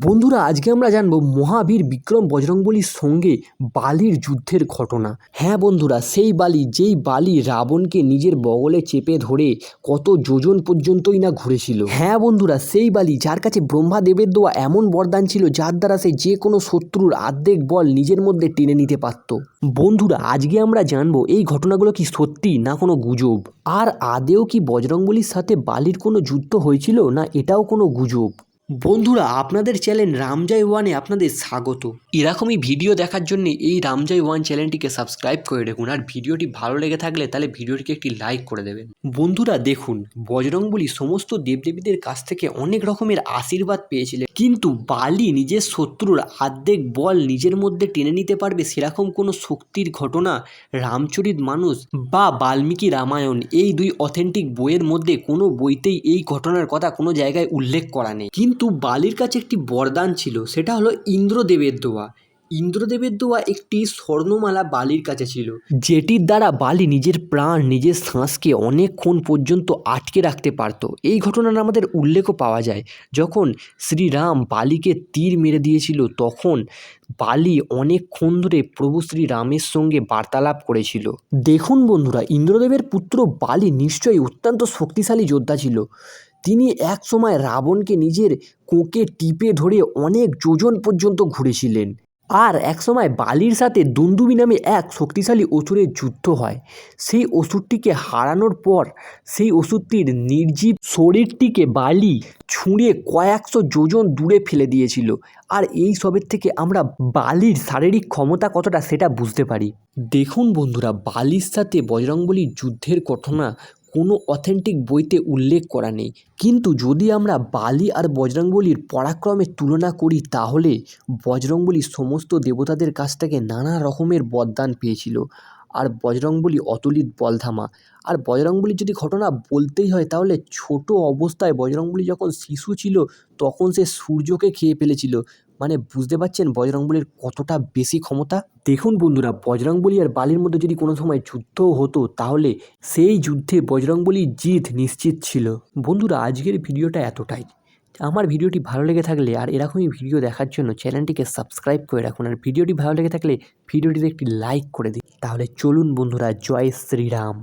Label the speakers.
Speaker 1: বন্ধুরা, আজকে আমরা জানবো মহাবীর বিক্রম বজরংবলীর সঙ্গে বালির যুদ্ধের ঘটনা। হ্যাঁ বন্ধুরা, সেই বালি যেই বালি রাবণকে নিজের বগলে চেপে ধরে কত যোজন পর্যন্তই না ঘুরেছিল। হ্যাঁ বন্ধুরা, সেই বালি যার কাছে ব্রহ্মাদেবের দেওয়া এমন বরদান ছিল যার দ্বারা সে যে কোনো শত্রুর অর্ধেক বল নিজের মধ্যে টেনে নিতে পারত। বন্ধুরা, আজকে আমরা জানবো এই ঘটনাগুলো কি সত্যি না কোনো গুজব, আর আদেও কি বজরংবলীর সাথে বালির কোনো যুদ্ধ হয়েছিল না এটাও কোনো গুজব। বন্ধুরা, আপনাদের চ্যানেল রামজয় ওয়ানে আপনাদের স্বাগত। এরকমই ভিডিও দেখার জন্য এই রামজয় ওয়ান চ্যানেলটিকে সাবস্ক্রাইব করে রাখুন, আর ভিডিওটি ভালো লেগে থাকলে তাহলে ভিডিওটিকে একটি লাইক করে দেবেন। বন্ধুরা দেখুন, বজরংবলী সমস্ত দেবদেবীদের কাছ থেকে অনেক রকমের আশীর্বাদ পেয়েছিলেন, কিন্তু বালি নিজের শত্রুর অর্ধেক বল নিজের মধ্যে টেনে নিতে পারবে সেরকম কোনো শক্তির ঘটনা রামচরিত মানুষ বা বাল্মীকি রামায়ণ এই দুই অথেন্টিক বইয়ের মধ্যে কোনো বইতেই এই ঘটনার কথা কোনো জায়গায় উল্লেখ করা নেই। কিন্তু বালির কাছে একটি বরদান ছিল, সেটা হলো ইন্দ্রদেবের দেওয়া। ইন্দ্রদেবের দেওয়া একটি স্বর্ণমালা বালির কাছে ছিল, যেটির দ্বারা বালি নিজের প্রাণ নিজের শ্বাসকে অনেকক্ষণ পর্যন্ত আটকে রাখতে পারত। এই ঘটনার আমাদের উল্লেখও পাওয়া যায়, যখন শ্রীরাম বালিকে তীর মেরে দিয়েছিল তখন বালি অনেকক্ষণ ধরে প্রভু শ্রীরামের সঙ্গে বার্তালাপ করেছিল। দেখুন বন্ধুরা, ইন্দ্রদেবের পুত্র বালি নিশ্চয়ই অত্যন্ত শক্তিশালী যোদ্ধা ছিল। তিনি এক সময় রাবণকে নিজের কোঁকে টিপে ধরে অনেক যোজন পর্যন্ত ঘুরেছিলেন। আর একসময় বালির সাথে দুন্দুবি নামে এক শক্তিশালী অসুরের যুদ্ধ হয়। সেই অসুরটিকে হারানোর পর সেই অসুরটির নির্জীব শরীরটিকে বালি ছুঁড়ে কয়েকশো যোজন দূরে ফেলে দিয়েছিল। আর এই সবের থেকে আমরা বালির শারীরিক ক্ষমতা কতটা সেটা বুঝতে পারি। দেখুন বন্ধুরা, বালির সাথে বজরংবলীর যুদ্ধের ঘটনা কোনো অথেন্টিক বইতে উল্লেখ করা নেই, কিন্তু যদি আমরা বালি আর বজরংবলীর পরাক্রমের তুলনা করি তাহলে বজরংবলী সমস্ত দেবতাদের কাছ থেকে নানা রকমের বরদান পেয়েছিল, আর বজরংবলী অতুলিত বলধামা। আর বজরংবলীর যদি ঘটনা বলতেই হয় তাহলে ছোট অবস্থায় বজরংবলী যখন শিশু ছিল তখন সে সূর্যকে খেয়ে ফেলেছিল। মানে বুঝতে পারছেন বজরংবলীর কতটা বেশি ক্ষমতা। দেখুন বন্ধুরা, বজরংবলী আর বালির মধ্যে যদি কোনো সময় যুদ্ধও হতো তাহলে সেই যুদ্ধে বজরংবলীর জিত নিশ্চিত ছিল। বন্ধুরা, আজকের ভিডিওটা এতটাই। আমার ভিডিওটি ভালো লেগে থাকলে আর এরকমই ভিডিও দেখার জন্য চ্যানেলটিকে সাবস্ক্রাইব করে রাখুন, আর ভিডিওটি ভালো লেগে থাকলে ভিডিওটিতে একটি লাইক করে দিন। তাহলে চলুন বন্ধুরা, জয় শ্রীরাম।